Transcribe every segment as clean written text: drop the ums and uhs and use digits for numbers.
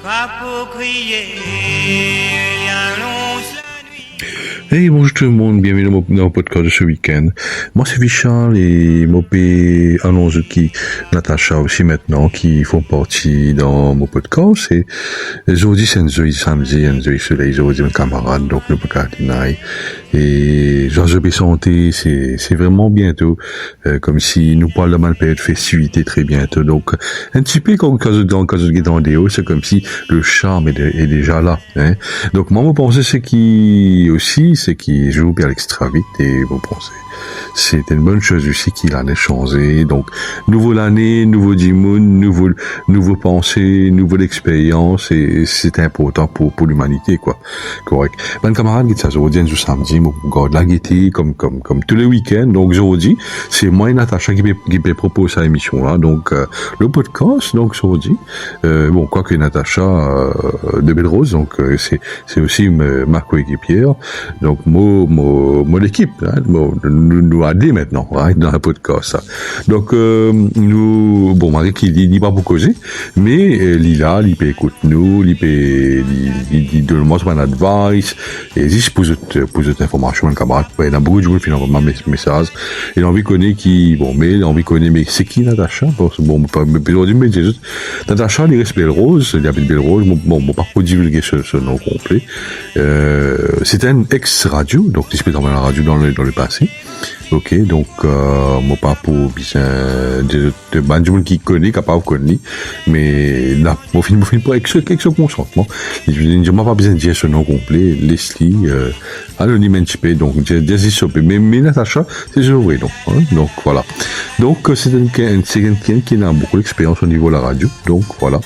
pas pour crier, il annonce la nuit. Hey, bonjour tout le monde, bienvenue dans mon podcast de ce week-end. Moi, c'est Vichal et mon pays annonce qui, Natacha aussi maintenant, qui font partie dans mon podcast. Et aujourd'hui, c'est un samedi, un soleil, aujourd'hui, un camarade, donc le podcast et Georges Santé, c'est vraiment bientôt, comme si nous parlons de ma période de festivité très bientôt. Donc, un petit peu comme quand je guide en déo, c'est comme si le charme est déjà là, hein. Donc, moi, vous pensez, c'est qui joue bien l'extra vite et vous pensez, c'est une bonne chose aussi qu'il en ait changé. Donc, nouveau l'année, nouveau Dimoun, nouveau pensée, nouvelle expérience et c'est important pour l'humanité, quoi. Correct. Ben, camarade, qui ça, aujourd'hui, un samedi, mon gars, la gaieté, comme tous les week-ends. Donc, aujourd'hui, c'est moi et Natacha qui me propose cette émission-là. Donc, le podcast, donc, aujourd'hui, bon, quoi que Natacha, de Belle Rose, donc, c'est aussi ma coéquipière. Donc, moi, l'équipe, hein, nous aider maintenant, right, dans le podcast, ça. Donc, bon, Marie qui dit pas pour causer, mais, Lila, il peut écouter nous, il donne moi son advice, et juste pour cette information, un camarade, il y a beaucoup de gens qui font un message, et l'envie connaît mais c'est qui Natacha? Bon, pas besoin de me dire juste, Natacha, il reste Belle Rose, il habite Belle Rose, bon, pas pour divulguer ce nom complet, c'était un ex-radio, donc, il se met dans la radio dans le passé. Ok, donc, mon papa, de banjoul qui connaît, capable de connaître, mais là, mon film pour avec ce consentement. Je n'ai pas besoin de dire ce nom complet, Leslie, anonyme un petit peu, donc, mais Natacha, c'est Zoé, donc, hein, donc, voilà. Donc, c'est quelqu'un qui a beaucoup d'expérience au niveau de la radio, donc, voilà.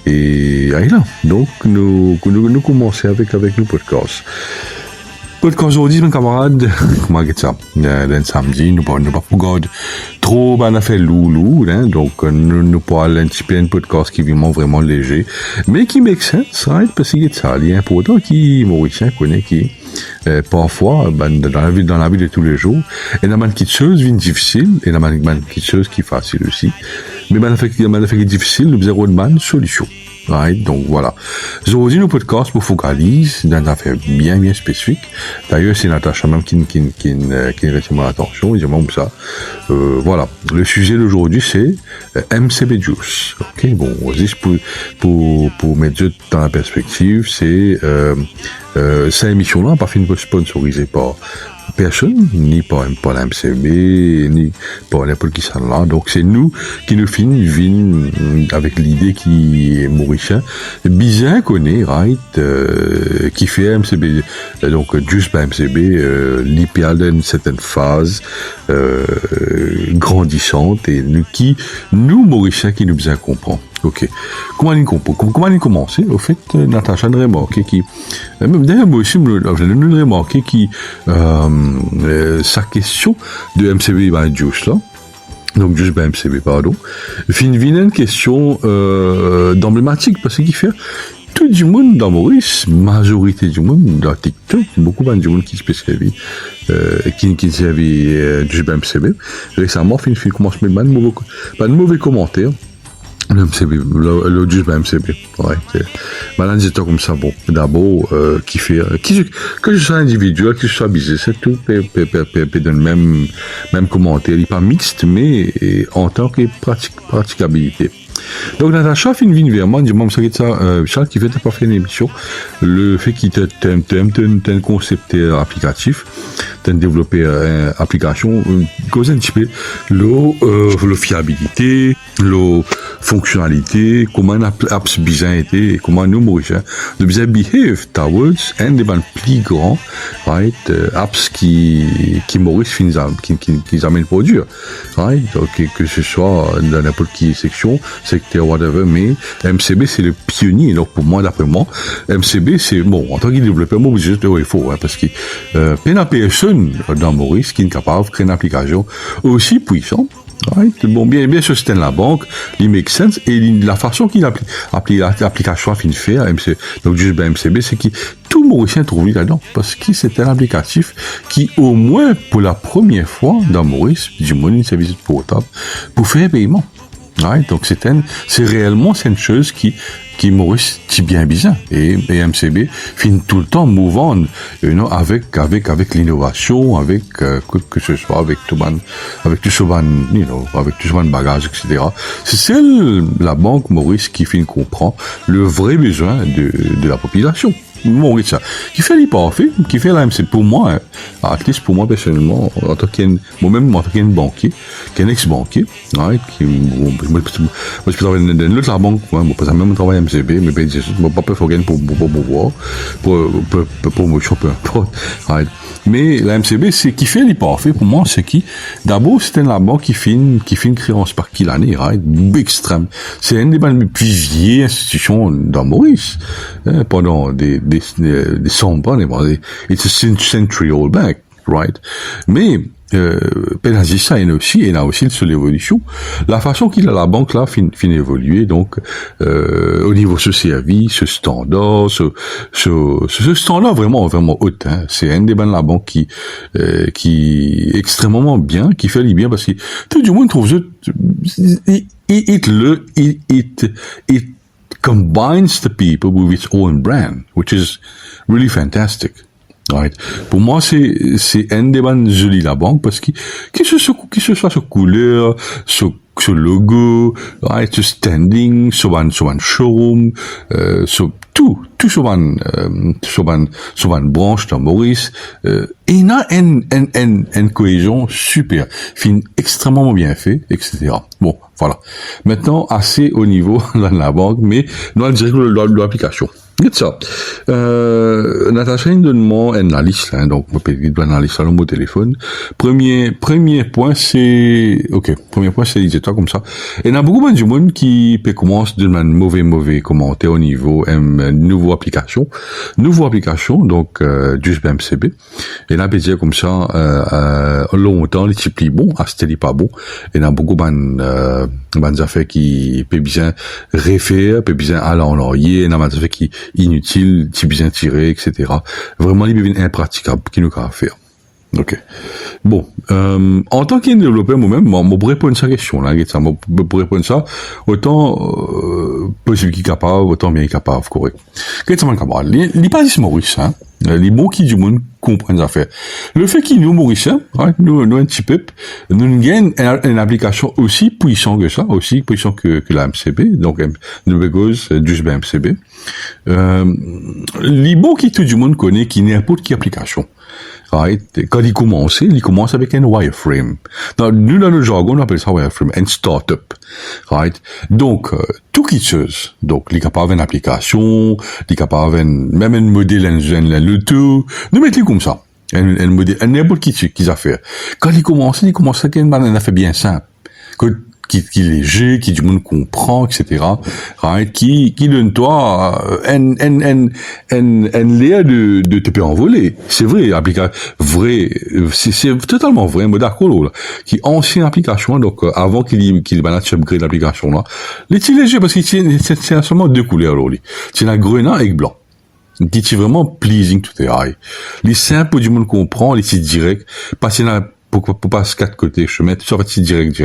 Et, là, donc, nous commençons avec nos podcasts. Aujourd'hui, mes camarades, comment dire ça, d'un samedi, nous pas regarder trop, ben, on a fait loulou, hein, donc, nous parlons un petit peu d'un podcast qui est vraiment léger, mais qui make sense, right, parce que ça, il est important, qui, Mauricien connaît, qui, parfois, ben, dans la vie de tous les jours, il y a une petite chose qui est difficile, et il y a une petite chose qui est facile aussi, mais, ben, il y a une difficile, nous avons une solution. Right, donc voilà. Aujourd'hui, nos podcasts nous focalisent dans une affaire bien spécifique. D'ailleurs, c'est Natacha même qui retient mon attention, et comme ça. Voilà. Le sujet d'aujourd'hui, c'est MCB Juice. Ok, bon, juste pour mettre dans la perspective, c'est cette émission-là n'a pas fait une sponsorisée par personne, ni par la MCB, ni par n'importe qui ça là. Donc, c'est nous qui nous finissons avec l'idée qui est mauricien, bien connaît, right, qui fait MCB, donc, juste par MCB, l'IPL dans une certaine phase, grandissante et nous, mauriciens, qui nous bien comprend. Ok. Comment il commence? Au fait, Natacha nous remarque d'ailleurs, moi aussi, nous remarqué sa question de MCB by Juice, là. Donc, Juice by MCB, pardon. Vient une question, d'emblématique, parce qu'il fait, tout du monde dans Maurice, majorité du monde dans TikTok, beaucoup de monde qui spécialise, qui servait Juice by MCB. Récemment, il commence à mettre pas de mauvais commentaires. Le MCB, le Juice by MCB, ouais, maintenant, c'est comme ça, bon, d'abord, que je sois individuel, que je sois business, c'est tout, dans le même commentaire, il n'est pas mixte, mais en tant que praticabilité. Donc, Natacha fait une vie vers moi, dis-moi, Charles, qui fait pas fait une émission, le fait qu'il t'aime un concept applicatif, t'aime développer une application, cause un petit peu, le fiabilité, le fonctionnalité, comment une app bien été, et comment nous, Mauriciens, nous bien behave towards un des plus grands, right, apps qui Maurice qui amènent produire, right, donc, que ce soit dans n'importe quelle section, secteur, whatever, mais MCB, c'est le pionnier. Donc, pour moi, d'après moi, MCB, c'est, bon, en tant que développeur, moi, je dis, il faut, hein, parce que, peine à personne dans Maurice qui est capable de créer une application aussi puissante. Right. Bon, bien sûr, c'était la banque, il make sense, et la façon qu'il applique l'application à fin de faire, donc, juste ben MCB, c'est que tout Mauricien trouve là-dedans, parce que c'était un applicatif qui, au moins, pour la première fois dans Maurice, du money service portable, pour faire un paiement. Ouais, donc c'est réellement une chose qui qui Maurice si bien et MCB finit tout le temps mouvant, avec l'innovation, avec que ce soit avec tout ce bagage, etc. C'est celle la banque Maurice qui finit comprend le vrai besoin de la population. Maurice, ça, qui fait l'hyperfait, qui fait la MCB pour moi, hein, à least pour moi personnellement, moi-même en tant qu'un banquier, qu'un ex-banquier, ouais, moi je peux travailler dans l'autre la banque, moi, pas même travailler MCB, mais ben, je ne peux pas faire gain pour pouvoir, pour me choper un pote, ouais. Mais la MCB, c'est qui fait l'hyperfait pour moi, c'est qui, d'abord, c'était la banque qui finit créance par qui l'année, right? Extrême. C'est une des plus vieilles institutions dans Maurice, hein, pendant des centaines d'années. It's a century old bank, right? Mais, pénaliser ça, il y a aussi sur l'évolution. La façon qu'il a la banque là fin évoluer, donc, au niveau ce service, ce standard, ce standard vraiment haut, hein. C'est un des banques de la banque qui est extrêmement bien, qui fait les bien parce que tout le monde trouve it combines the people with its own brand, which is really fantastic. Right. Pour moi, c'est un des bandes jolis la banque parce que, que ce soit ce couleur, ce logo, right, ce standing, ce showroom, tout sur une branche dans Maurice, il y a une cohésion super, fin extrêmement bien fait, etc. Bon, voilà. Maintenant, assez au niveau de la banque, mais nous, je dirais que l'application. C'est ça. Natacha, donne-moi une analyse, hein, donc, on peut dire une analyse sur mon téléphone. Premier point, c'est, disais-toi comme ça. Et il y a beaucoup de monde qui peut commencer de mauvais commentaire au niveau, nouveau application, donc, juste MCB. Et là, peut dire comme ça, longtemps, les types bon, c'était pas bon. Et il y a beaucoup de affaires qui peut bien refaire, peut bien aller en arrière, il y a des affaires qui inutile, si bien tiré, etc. Vraiment, il devient impraticable, qui nous a à faire. Ok. Bon, en tant qu'un développeur, moi-même, moi, pour répondre à cette question, là, pour répondre à ça, autant, possible qu'il est capable, autant bien capable, correct. Qu'est-ce que c'est capable? Il n'est pas juste Maurice, hein. Les mots qui du monde comprennent les affaires. Le fait qu'il nous Mauriciens, hein, nous un petit peu, nous gagnons une application aussi puissante que ça, aussi puissant que la MCB, donc, nous begos, juste MCB. Les mots qui tout du monde connaît, qui n'importe quelle application. Right? Quand il commence avec un wireframe. Nous, dans le jargon, on appelle ça wireframe, un startup. Right? Donc, tout qui chose. Donc, il est capable d'une application, il est capable même un modèle, le tout. Nous mettons comme ça. Un modèle, n'importe qui a fait. Quand il commence avec une affaire bien simple. Qui est léger, qui du monde comprend, etc. Right? Qui donne toi un l'air de te faire envoler. C'est vrai, c'est totalement vrai, mais d'accord là. Qui ancienne application, donc avant qu'il balance upgrade l'application là. Les petits légers parce que c'est seulement deux couleurs là. C'est la grenat et blanc. Qui est vraiment pleasing to the eye. Les simples du monde comprend, les sites directs, passer pour passer 4 côtés, je mets, ça va être direct,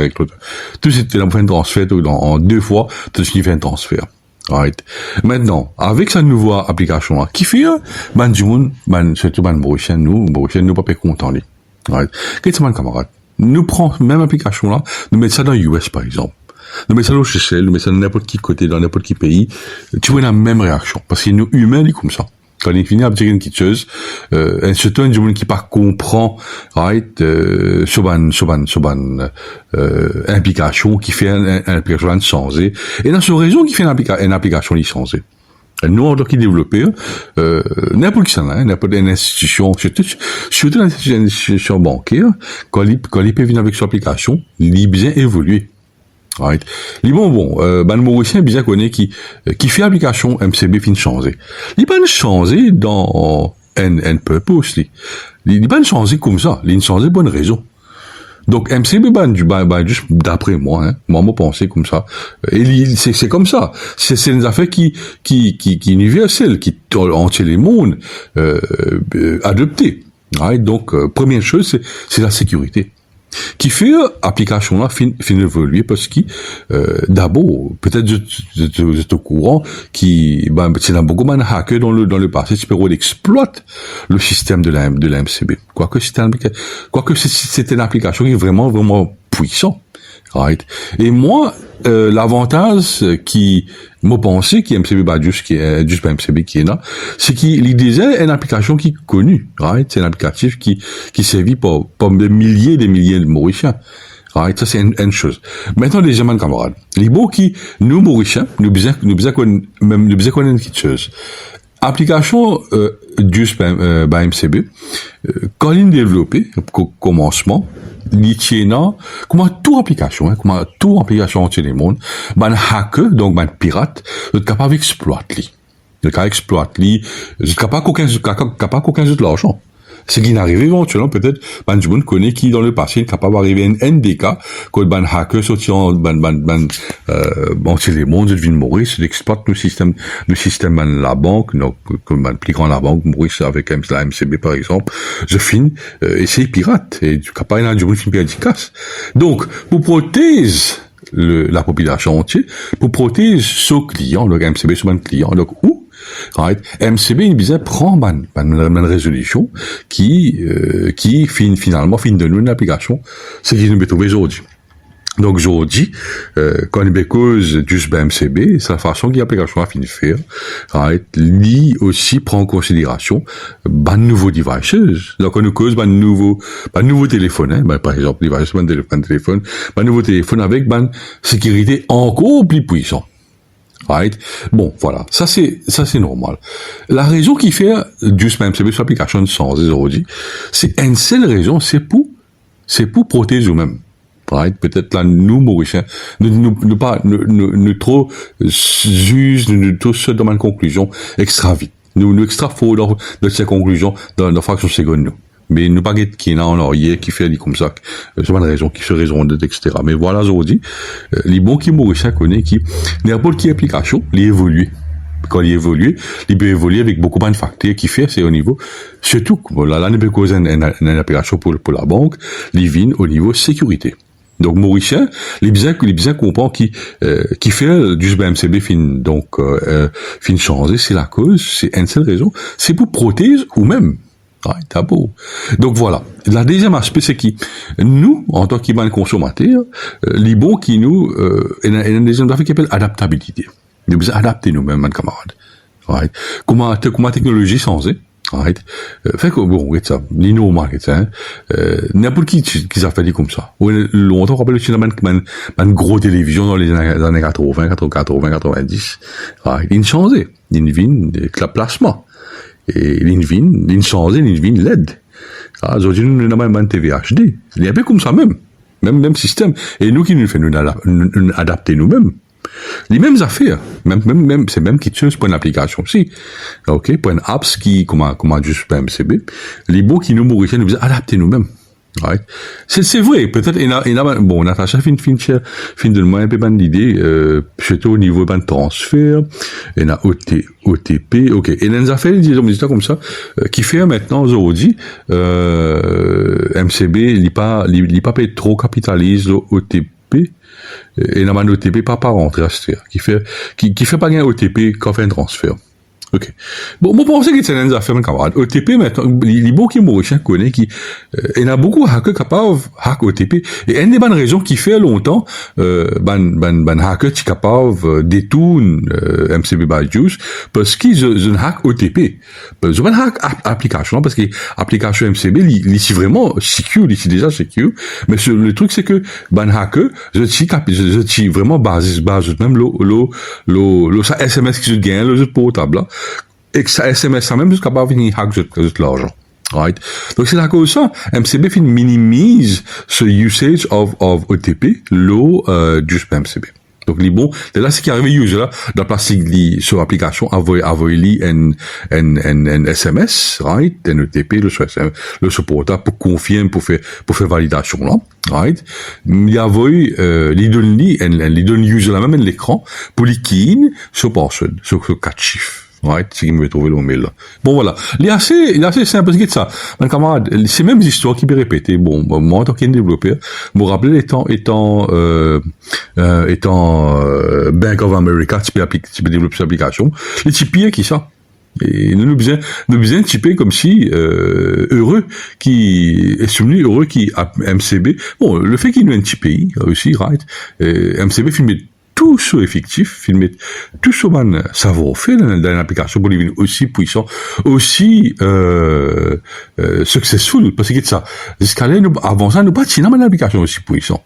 tout c'était la fin de transfert, en 2 fois, tout ce qui fait un transfert. Right. Maintenant, avec cette nouvelle application là, qui fait, du monde, surtout, nous pas content, right. Qu'est-ce que c'est, camarade? Nous prenons même application là, nous mettons ça dans US, par exemple. Nous mettons ça au Seychelles, nous mettons ça dans n'importe quel côté, dans n'importe quel pays, tu vois la même réaction. Parce que nous, humains, comme ça. Quand il finit à dire une petite chose, un certain du monde qui pas comprend, right, sur implication, qui fait une application licenciée, et dans ce réseau qui fait une application licenciée. Nous, en tant que développeurs, n'importe qui ça, n'importe une institution, surtout dans une institution bancaire, quand il peut venir avec son application, il bien évoluer. Right. Le Mauricien bien connaît qui fait application MCB fin changer. Il pas changer dans un purpose, il pas changer comme ça, il changer bonne raison. Donc MCB juste d'après moi, hein, moi pensais comme ça. Et c'est comme ça. C'est une affaire qui universelle, qui entier les mondes adopté. Right. Donc première chose c'est la sécurité. qui fait application là fin évoluer parce que d'abord peut-être je te courant qui c'est un beaucoup de hackers dans le passé qui peut exploiter le système de la MCB quoique c'était une application qui est vraiment puissant, right? Et moi l'avantage qui m'a pensé qui MCB juste MCB qui est là, c'est qu'il disait une application qui est connue, right? C'est un applicatif qui servit pour des milliers de Mauriciens. Right? Ça, c'est une chose. Maintenant, les gens, camarades. Les mots qui, nous, Mauriciens, nous besoin connaître une petite chose. Application, juste MCB, quand il est développé, commencement, l'itiena, comment toute application entière du monde, hacker, donc pirate, est capable d'exploiter. Il est capable d'exploiter, il est capable qu'aucun de l'argent. Ce qui n'arrive éventuellement, peut-être, du monde connaît qui, dans le passé, est capable d'arriver à un NDK, quand hacker sorti entier les mondes, de ville Maurice, d'exploiter le système la banque, donc, comme plus grand la banque, Maurice, avec la MCB, par exemple, je finis, et c'est pirate, et du capable, du monde fin efficace. Donc, pour protéger la population entière, pour protéger son client, donc MCB, son client, donc, right? MCB, il disait, prend une résolution qui finalement de nous une application, c'est qu'il nous met trouvé aujourd'hui. Donc, aujourd'hui, quand il cause juste MCB, c'est la façon que l'application a fini de faire, right? Lui aussi prend en considération, nouveaux devices. Donc, on nous cause, nouveau téléphone, hein, par exemple, téléphone, nouveau téléphone avec, sécurité encore plus puissant. Right? Bon, voilà. Ça, c'est normal. La raison qui fait juste MCB sur l'application sans aujourd'hui, c'est une seule raison, c'est pour protéger nous-mêmes. Right? Peut-être là, nous, Mauriciens, nous trop juste, nous trop se dans une conclusion extra vite. Nous extra faux dans ces conclusions dans la fraction seconde, nous. Mais nous pas qui est là en arrière, qui fait comme ça, c'est pas une raison, qui se raison etc. Mais voilà, aujourd'hui, les bons qui Mauricien connaît, qui, n'importe quelle application, les évolue. Quand il évolue, il peut évoluer avec beaucoup de facteurs qui fait, c'est au niveau, surtout, là, il peut causer une application pour la banque, il vient au niveau sécurité. Donc, Mauricien, les bien comprend qui fait du MCB fin changer, c'est la cause, c'est une seule raison, c'est pour protéger ou même. Tabou. Donc voilà. La deuxième aspect, c'est qui, nous, en tant que consommateurs, les bons qui nous, il y a une deuxième affaire qui s'appelle adaptabilité. Nous devons adapter nous-mêmes, mes camarades. Right? Comment technologie changée. Right? Fait que, bon, ça, les normal, n'importe qui s'est fait comme ça. Longtemps, on rappelle aussi une grosse télévision dans les années 80, 90. Right? Il changeait. Il vient de la plasma. Et l'Invin changé, l'Invin LED. Aujourd'hui, nous avons même un TV HD. Il est un peu comme ça même système. Et nous qui nous fait nous adapter nous-mêmes. Les mêmes affaires. C'est même qui chose pour une application aussi. Ok, pour une apps qui, comment juste pour MCB. Les beaux qui nous mourraient, nous adapter nous-mêmes. Right. C'est vrai, peut-être, bon, Natacha fin de moi un peu d'idée, surtout au niveau de transfert, il y a OTP, ok. Et il y a des affaires, disons comme ça, qui fait maintenant, aujourd'hui, MCB, il pas peut trop capitalise l'OTP, et il y a un OTP pas par rentrée, qui fait pas gagner OTP quand fait un transfert. Ok. Bon, moi, pensez que c'est une affaire, mes camarades. OTP, maintenant, les beaux qui Mauriciens connaissent, il y en a beaucoup de hackers capables hack OTP. Et une des bonnes raisons qui fait longtemps, hackers qui capables détourner, MCB by Juice, parce qu'ils ont hack OTP. Ils ont hack application, parce que l'application MCB, il est vraiment secure, il est déjà secure. Mais le truc, c'est que, hacker, je suis vraiment basé, même ça SMS qui se gagne, le portable, là. Et que ça SMS, ça même, jusqu'à pas venir hack l'argent. Right? Donc, c'est la cause ça. MCB minimise ce usage of OTP, juste MCB. Donc, les bons, là, ce qui arrive, user, là, dans plastique, sur l'application, envoyer un SMS, right? Un OTP, le supporter pour confirmer, pour faire validation, là. Right? Il y a, les données user, là, même l'écran, pour les key sur password, sur 4 chiffres. Right, c'est qui me trouvé le mail là. Bon voilà, il est assez simple parce que ça. Mon camarade, ces mêmes histoires qui me répéter. Bon, moi en tant qu'un développeur, me rappeler étant Bank of America, tu peux développer cette application. Les typiers qui ça. Et nous besoin de typer comme si heureux qui est soumis heureux qui a MCB. Bon, le fait qu'il y ait un petit pays aussi, right? MCB filme tout sur effectif, filmer tout sur man savoir-faire dans une application pour devenir aussi puissant, aussi successful, parce que ça, jusqu'à là, avant ça, nous pas dans une application aussi puissant.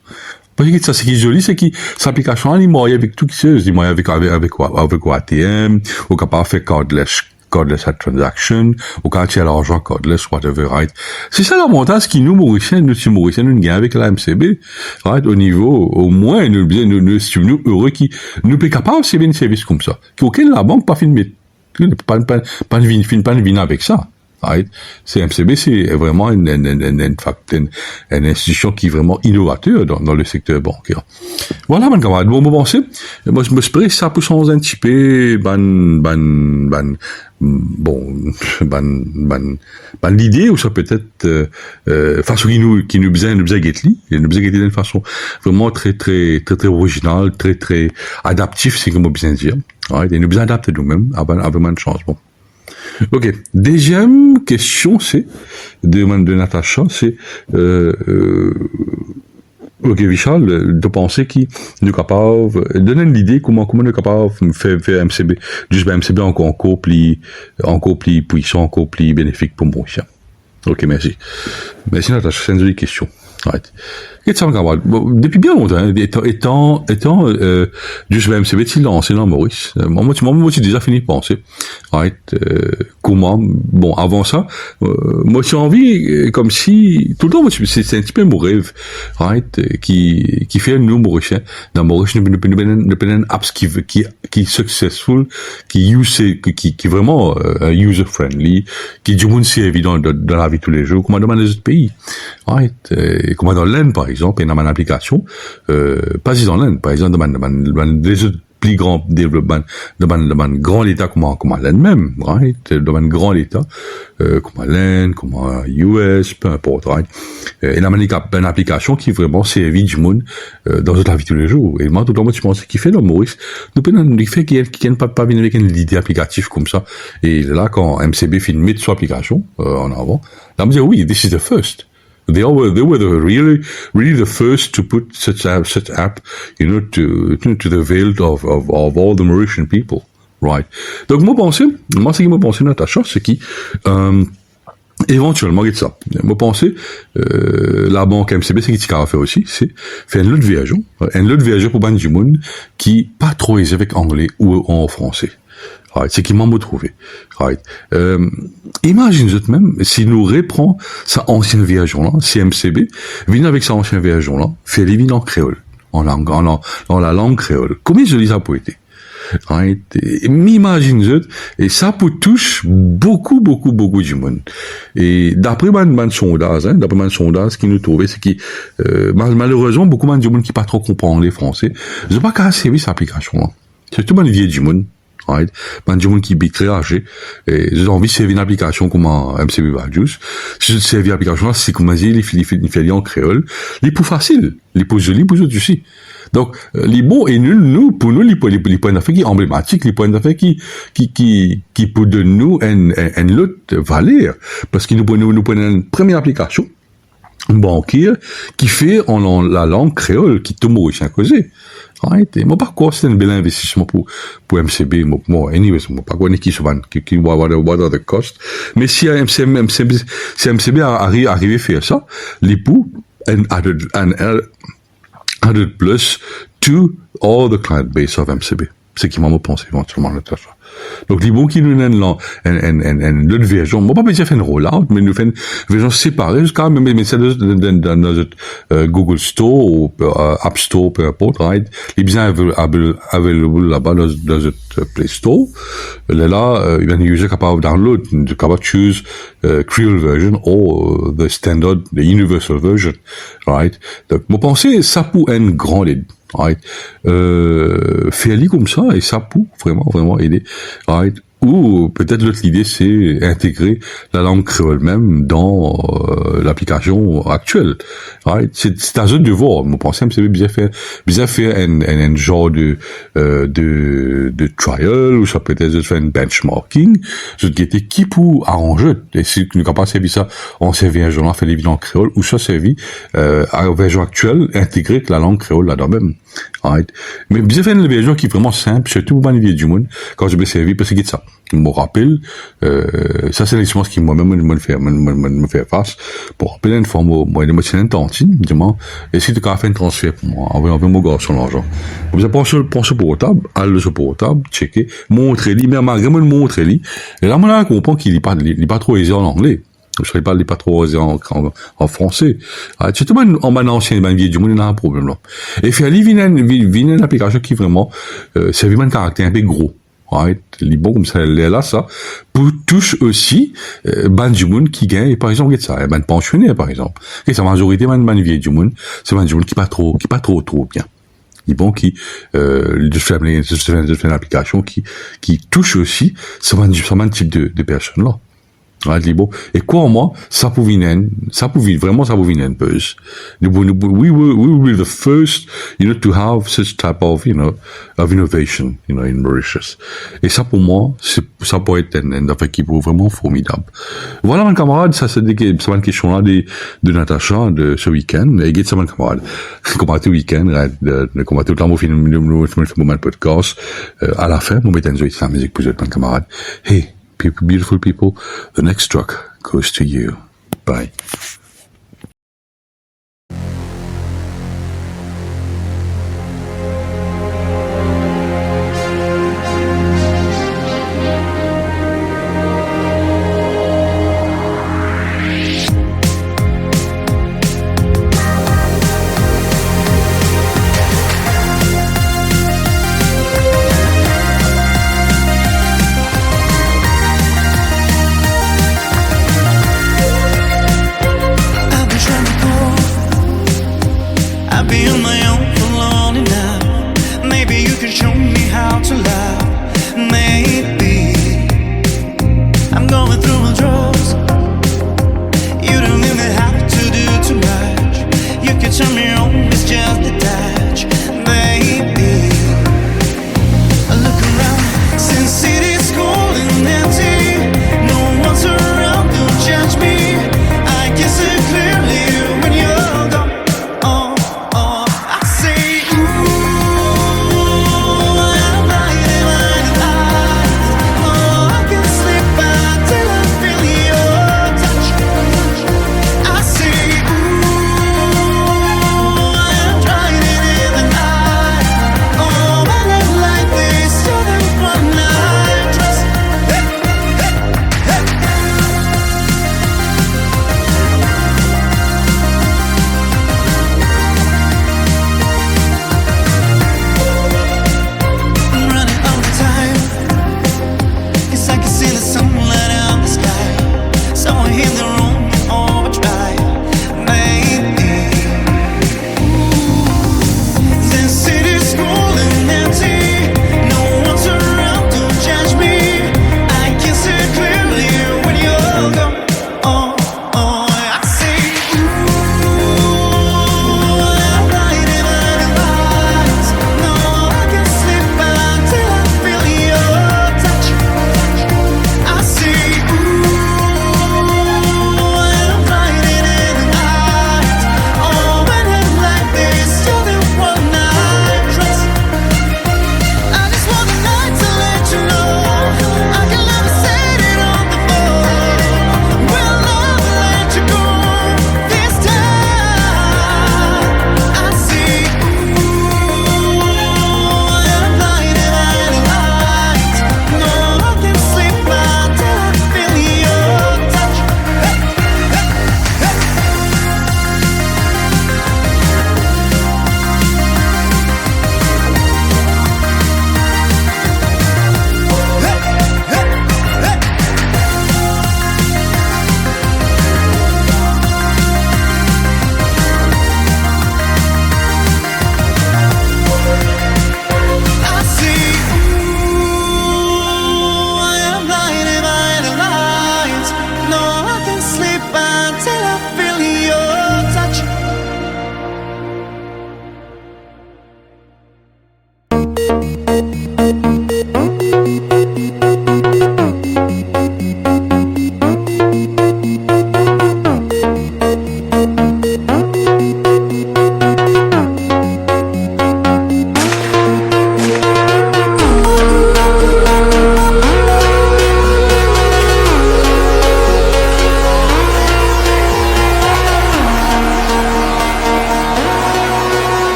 Parce que ça, ce qui est joli, c'est que cette application, elle est moyen avec tout qui se, dit moyen avec ATM, ou capable de faire cordless transaction, ou quand il y a l'argent cordless, whatever, right? C'est ça l'avantage qui nous Mauriciens, nous gagnons avec la MCB, right? Au niveau, au moins, nous heureux qui, nous sommes capables de faire un service comme ça. Qu'aucun la banque pas filmé, pas de vin avec ça. Right? C'est MCB, c'est vraiment une institution qui est vraiment innovateur dans le secteur bancaire. Voilà, mon camarade. Bon, moi, je me espère ça peut changer un petit peu, l'idée, ou ça peut être, façon qui nous besoin guetter d'une façon vraiment très originale, très adaptif, c'est comme on besoin dire. Right? Et nous besoin adapter nous-mêmes avant de changement. Ok. Deuxième question, c'est de Natacha, c'est ok, Vichal, de penser qui nous capable donner l'idée comment nous capable faire MCB, juste MCB encore plus puissant, encore plus bénéfique pour moi. Ok, merci Natacha, c'est une question. Right. Depuis bien longtemps, étant juste MCB, il lancé dans Maurice. Moi, j'ai déjà fini de penser. Right. Comment, bon, avant ça, moi, j'ai envie, comme si, tout le temps, c'est un petit peu mon rêve, right, qui fait nous, Mauriciens, dans Maurice, nous avons apps qui successful, qui vraiment, user-friendly, qui du monde si évident dans la vie de tous les jours, comme dans les autres pays. Right. Comme dans l'Inde, par exemple, et dans mon application, pas juste dans l'Inde, par exemple, dans les autres plus grands développements, dans un grand État comme l'Inde même, right? Dans un grand État, comme l'Inde, comme US, peu importe, right? Et dans une application qui vraiment servit du monde, dans la vie de tous les jours. Et moi, tout le temps, je pense qu'il fait dans Maurice, nous fait qu'il n'y a pas venir avec une idée applicative comme ça. Et là, quand MCB fait mettre son application, en avant, là, on me dit, oui, this is the first. They were really the first to put such app, to the veil of all the Mauritian people, right? Donc, ce qui m'a pensé, Natacha, c'est qui, éventuellement, ça. Moi, la banque MCB, c'est qui a fait aussi, c'est faire un lot de viager pour ban du monde qui pas trop aisé avec anglais ou en français. Right, c'est qui m'a retrouvé. Right. Imagine même si nous reprend sa ancienne version là, CMCB, vient avec sa ancienne version là, fait les vignes en créole, en la langue créole. Comment je dis ça pour été? Right. M'imagine et ça peut touche beaucoup du monde. Et d'après mon sondage, qui nous trouvait, c'est qui malheureusement beaucoup du monde qui pas trop comprend les français. Je pas qu'à servir cette application là. C'est tout le vieux du monde. Right. Du monde qui est très âgé. Et j'ai envie de servir une application comme un MCB Values. Si je servir l'application là, c'est comme dire, il fait en créole. Les plus facile. Les plus jolis, pour eux aussi. Donc, les bons et nuls, pour nous, les points d'affaires qui emblématiques, les points d'affaires qui pour de nous, une autre valeur. Parce qu'ils nous prennent une première application, banquier, qui fait en la langue créole, qui tombe au chien causé. Right. Et moi, par quoi, c'est un bel investissement pour MCB, anyways, moi, par quoi, what are the costs. Mais si MCB arrive à faire ça, les poux, added plus to all the client base of MCB. C'est qui m'a pensé éventuellement là. Donc, les bons qui nous donnent l'autre version, moi, pas besoin de faire une rollout, mais nous faisons une version séparée, jusqu'à même, mais c'est dans notre, Google Store ou, App Store, peu importe, right? Les bien available là-bas dans notre Play Store. Là, il y a un user capable de download, capable de choose, Creole version ou the standard, the universal version, right? Donc, moi, pensez, ça pour une grande aide. Right. Faire comme ça, et ça peut vraiment aider. Right. Ou peut-être l'autre idée, c'est intégrer la langue créole même dans l'application actuelle. Right? C'est à eux de voir. Mon pensée, c'est bien faire un genre de trial, ou ça peut être de faire un benchmarking, je guetter qui pour arranger. Et si nous n'avons pas servi ça, on servi un journal fait des vidéos en créole, ou ça servi à la version actuelle, intégrer la langue créole là-dedans même. Right? Mais bien faire une version qui est vraiment simple, surtout pour les vieux du monde, quand je me servi, parce que c'est ça. Je me rappelle, ça c'est l'expérience qui moi-même me fait face, pour rappeler une fois, moi, je me tiens une tantine, je me dis, est-ce que tu as fait un transfert pour moi, envoyer mon garçon l'argent. Vous avez pensé sur portable, aller sur portable, checker, montrer-lui, mais malgré moi le montrer-lui, et là, moi, je comprends qu'il n'est pas trop aisé en anglais. Je ne parle pas trop en français. Surtout en ban ancien, ban vieux du monde, il y a un problème là. Et faire lui, vient une application qui vraiment, c'est vraiment un caractère un peu gros. Right? Les bons comme ça, là, ça, pour touche aussi, ban du monde qui gagne, par exemple, qu'est-ce ça, ban pensionnaire, par exemple. Qu'est-ce la majorité, ban vieux du monde, c'est ban du monde qui pas trop bien. Les bons qui, de faire une application qui touche aussi, ce type de personnes là. Right, libo. Et quoi, moi, ça pouvait vraiment un peu. We will be the first, to have such type of innovation, in Mauritius. Et ça, pour moi, ça peut être un affaire qui est vraiment formidable. Voilà, mon camarade, ça, c'est une question là de Natacha, de ce week-end. Et c'est mon camarade. Comment le week-end, comment tout le temps, mon podcast, à la fin, mon mettre la musique pour mon camarade. Hey, beautiful people, the next truck goes to you. Bye.